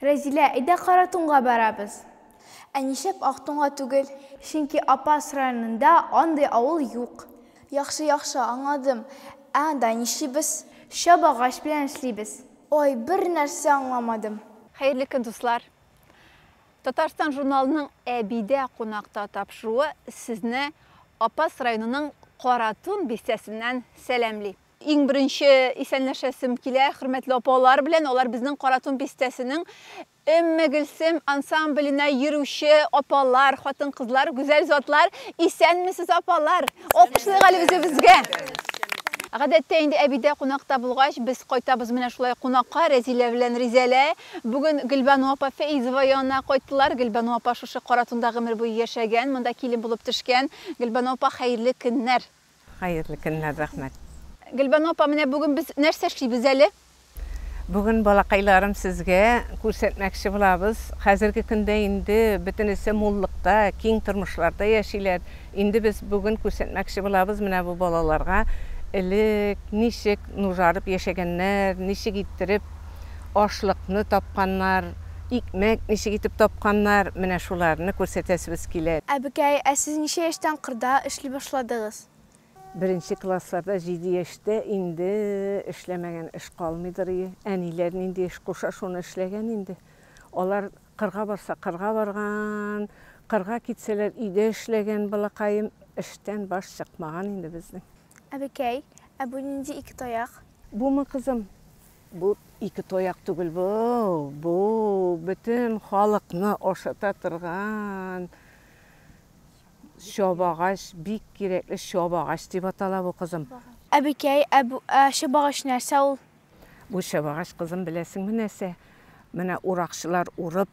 Рәзилә, әйдә Каратунга барабыз. Ә нишләп Ақтунга түгел? Чөнки Апас районында андый авыл юк. Яхшы, аңладым. Анда нишлибез? Чабагач белән эшлибез. Ой, бер нәрсә аңламадым. Хәерле көн, дуслар. Татарстан журналының әбидә кунакта тапшыруы сезне Апас районының Каратун бистәсеннән сәламли. Иң беренче исәнләшәсем килә, хөрмәтле апалар белән, алар безнең Каратун бистәсенең Өмме Гөлсем ансамбленә йөрүче апалар, хатын-кызлар, гүзәл затлар. Исәнмесез апалар? Алкышлыйк әле үзебезгә. Гадәттә инде әбидә кунакта булгач, без кайтабыз менә шулай кунакка, Рәзилә белән Ризалә. Бүген Гөлбану апа Фәйзова янына кайттылар. Гөлбану апа шушы Каратунда гомер буе яшәгән, монда килен булып төшкән. Гөлбану апа, хәерле көннәр. Хәерле көннәр, рәхмәт. Гөлбану апа, менә бүген без нәрсә эшлибез әле? Бүген балакайларым сезгә күрсәтмәкче булабыз. Хәзерге көндә инде бөтенесе муллыкта, киң тормышларда яшиләр. Инде без бүген күрсәтмәкче булабыз менә бу балаларга элек ничек нужарып яшәгәннәр, ничек иттереп ашлыкны тапканнар, икмәк ничек итеп тапканнар, менә шуларны күрсәтәсебез килә. Әбекәй, ә сез ничә яшьтән кырда эшли башладыгыз? Беренче классларда 7 яшьтә инде эшләмәгән эш калмыйдыр. Әниләр инде эш куша, шуны эшләгән инде. Алар кырга барса кырга барган, кырга китсәләр өйдә эшләгән балакаем, эштән баш чыкмаган инде безнең. Әбекәй, ә бу нинди ике таяк? Бумы кызым? Бу ике таяк түгел бу. Бу бөтен халыкны ашата торган чабагач, бик кирәкле чабагач дип атала бу кызым. Әбекәй, ә бу чабагач нәрсә ул? Бу чабагач кызым беләсеңме нәрсә? Менә уракчылар урып,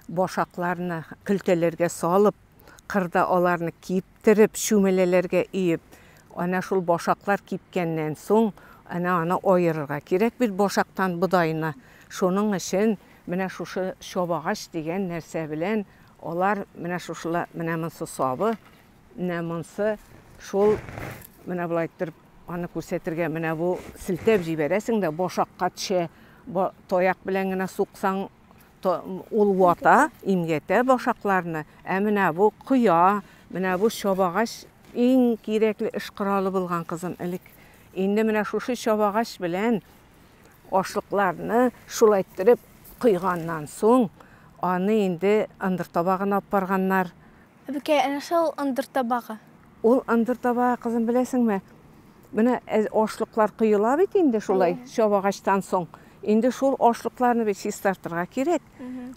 башакларны көлтәләргә салып, кырда аларны киптереп, шүмәләләргә иеп, ана шул башаклар кипкәннән соң, аны аерырга кирәк бит башактан будайны. Шуның өчен менә шушы чабагач дигән нәрсә белән алар менә шушылар, менә монсы сабы, менә монсы шул, менә булай итеп аны күрсәтергә, менә бу силтәп җибәрәсең дә башакка төшә, таяк белән генә суксаң ул вата, имгәтә башакларны. Ә менә бу куя, менә бу чабагач иң кирәкле эш коралы булган кызым элек. Инде менә шушы чабагач белән ашлыкларны шулай итеп куйганнан соң, аны инде ындыр табагына алып барганнар. Әбекәй, әнә шул ындыр табагы. Ул ындыр табагы, кызым, беләсеңме? Менә ашлыклар куела бит инде шулай чабагачтан соң. Инде шул ашлыкларны бит чистартырга кирәк.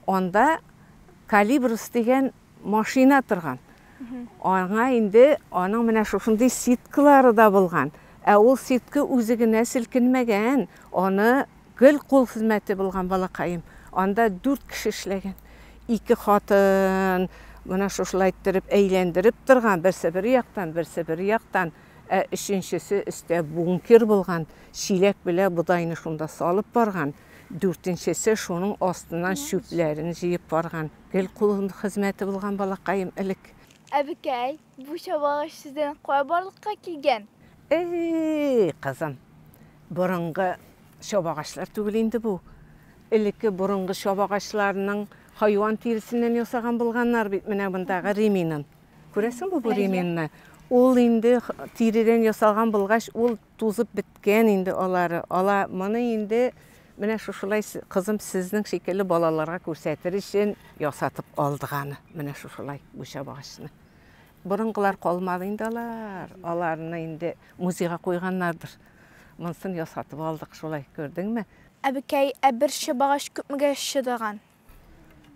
Анда калибрус дигән машина торган. Аңа инде аның менә шушындый ситкалары да булган. Ә ул ситка үзе генә селкенмәгән, аны гел кул хезмәте булган балакаем. Анда 4 кеше эшләгән. 2 хатын менә шушылай иттереп әйләндереп торган, берсе бер яктан, берсе бер яктан. Ә өченчесе өстә бункер булган, чиләк белән будайны шунда салып барган. 4нчесе шуның астыннан шүпләрен җыеп барган. Гел кул хезмәте булган балакаем элек. Әбекәй, бу чабагач сездән кая барлыкка килгән? Кызым, борынгы чабагачлар түгел инде бу. Элекке борынгы чабагачларның хайван тирисеннән ясаган булганнар бит, менә мондагы реминен. Күрәсең бу реминне? Ул инде тиридән ясалган булгач, ул тузып биткән инде алары. Ала моны инде менә шушылай кызым сезнең шикелле балаларга күрсәтер өчен ясатып алдыганы. Менә шушылай бу чабагачны. Борынгылар калмады инде алар. Аларны инде музейга куйганнардыр. Монсын ясатып алдык шулай, күрдеңме? Әбекәй, бер чабагач күпмегә чыдаган?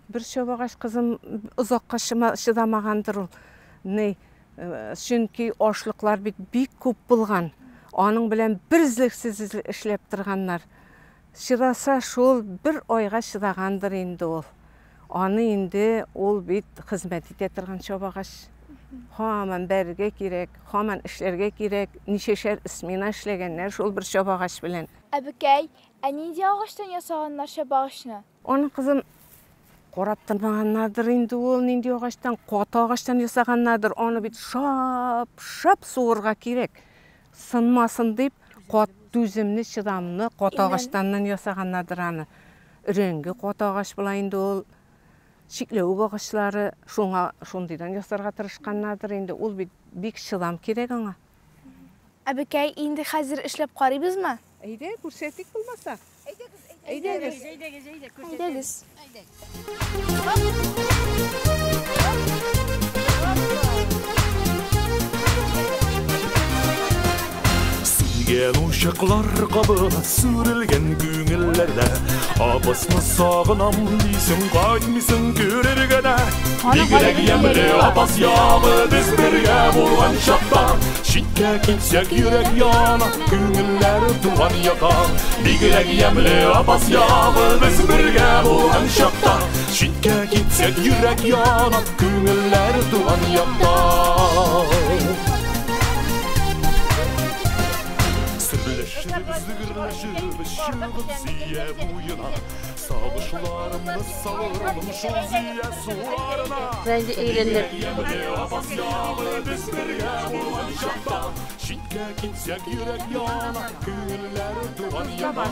Бер чабагач, кызым, озакка чыдамагандыр ул. Чөнки ашлыклар бит бик күп булган. Аның белән бирзлексез эшләп торганнар. Чыдаса шул 1 айга чыдагандыр инде ул. Аны инде ул бит хезмәт итә торган чабагач. Һаман бәргә кирәк, һаман эшләргә кирәк. Ничәшәр смена эшләгәннәр шул бер чабагач белән. Әбекәй, нинди агачтан ясаганнар чабагачны? Аны, кызым, карап тормаганнардыр инде ул, нинди агачтан, каты агачтан ясаганнардыр. Аны бит шап суырга кирәк. Сынмасын дип, кат түземле, чыдамлы каты агачтан ясаганнардыр аны. Renge qotağaç bulayındı ol. Şikleu bağışları şundaydan jasarga tırışqannadır. Endi ol bek şıdam kerek ona. Abikay, endi hazır ishlab qarıybızmı? Eyde, көрсетик bulmasa. Aydagız. Sürgen uşaklar qabına sürülgen güngüllerde Apasını sağınam deysin qaytmısın körergene Bigirek yemli apas yağı biz birge bolgan şaqta Şikke kitsek yürek yana güngüller duvan yaka Bigirek yemli apas yağı biz birge bolgan şaqta Şikke kitsek yürek yana güngüller duvan yaka Zıgırlaşır şılgıp ziye buyuna Sağışlarımda sağırım şu ziye sularına Bence eğlenir. Yemli abas yağı biz birge bulan şakta Şikke kitsek yürek yana Güller duvan yana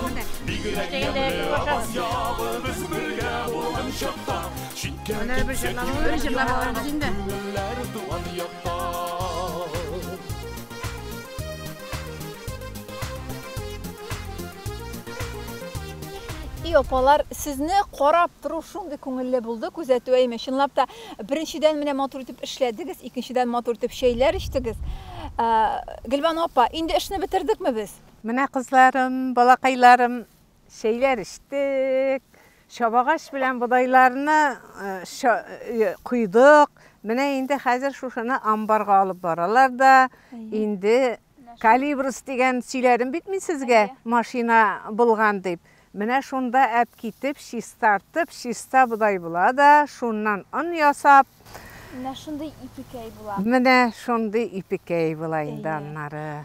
Bigirek yemli abas yağı biz birge bulan şakta Şikke kitsek yürek yana Güller duvan yana Opalar, sizni qarab turib shunday ko'ngilli bo'ldi, kuzatuvayman. Shunlab da birinchidan meni motor etib ishladingiz, ikkinchidan motor etib şeyler içdiniz. Gülban opa, endi ishni bitirdikmi biz? Mine kızlarım, balakaylarım şeyler içtik. Şabağaç bilen budaylarını kuyduk. Mine indi hazır şuşana ambarga alıp baralar da. Indi kalibrus degen söylerim bitmi sizge maşina bulgan deyip. Mine şunda ep kitip, şiş tartıp, şişta buday bula da şundan an yasap. Mine şunday ipikay bula. Mine şunday ipikay bulayında anları.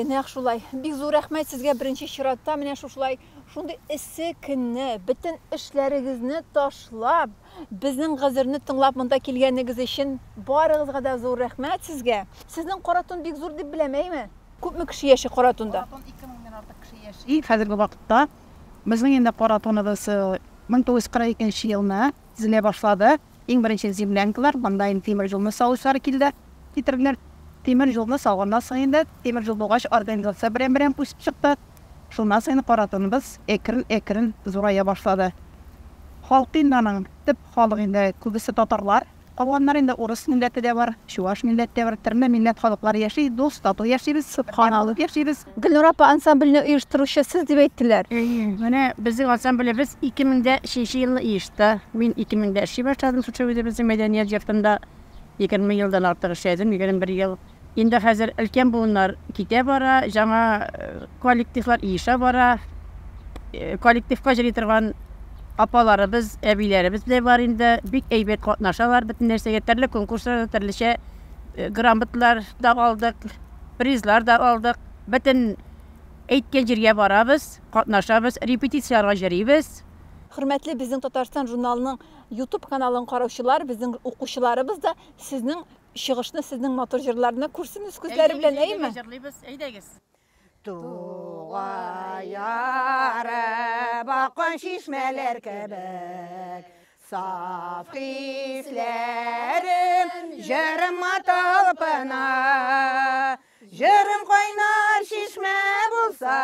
Naq şulay. Bik zor rahmet sizge birinchi şiratda mene şulay. Şunday isi kunni, bütün işleringizni taşlab, bizning g'izirni tinglab munda kelganingiz için barig'izga da zor rahmet sizge. Sizning Qoratun bik zor deb bilamayman. Ko'pmi kishi yashaydi Qoratunda? Qoratun 2000dan ortiq kishi yashaydi. Hozirgi vaqtda bizning endi Qoratunimiz 1942-yilni tizila boshladi. Eng birinchi zemlyankalar bundan temir yo'lni sog'ishlari keldi. Ketirdilar. Temir yo'lni sog'gandan so'ng temir yo'l bo'g'ash organizatsiya bilan o'sib chiqdi. Shundan so'ng Qoratunimiz ekrin zo'raya boshladi. Xalq dinlaning tip xalqida ko'bisi tatarlar, qolganlar endi o'ris millatida bor, shuvash millatida bor, turli millat xalqlar yashaydi, do'st totuv yashaymiz, subhanalloh yashaymiz. Gulnur opa ansamblni uyushtiruvchi siz deb aytdilar. Mana bizning ansamblimiz 2000-yilni uyushdi. Men 2000da ishlay boshladim, shu yerda bizning madaniyat yurtida 20 yildan ortiq ishlaydim, 21 yil. Endi hozir ulkan bular keta bora, жаңа kollektivlar ishga bora. Kollektivga jiri turgan apalarimiz, abilarimiz de var endi. Bik aybet qatnashalar, bütün narsaga turli konkurslarda turlicha granotlar da oldik, prizlar da oldik. Bütün aytgan yerga boramiz, qatnashamiz, repetitsiyalarga jiramiz. Hürmetli bizim Tatarstan jurnalının YouTube kanalını qarovchilar, bizim o'quvchilarimiz da sizning шығышны sizning motor jırlarına kursimiz көзләре белән әйме? Tuğa yarı bakın şişmeler kebek Saf hislerim jırım atalpına Jırım kaynar şişme bulsa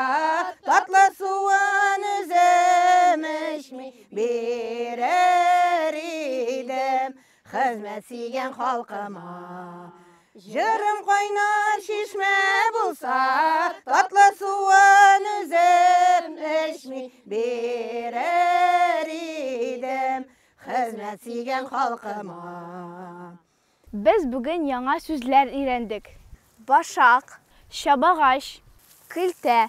Tatlı suvan üzümüş mi birer idim Hizmet sigen halkıma Jırım kaynar şişme bulsa Tatlı suvan üzüm eşmi birer idim Hizmet sigen halkıma Biz bugün yana sözler öğrendik. Başak, şabağaç, kıltə,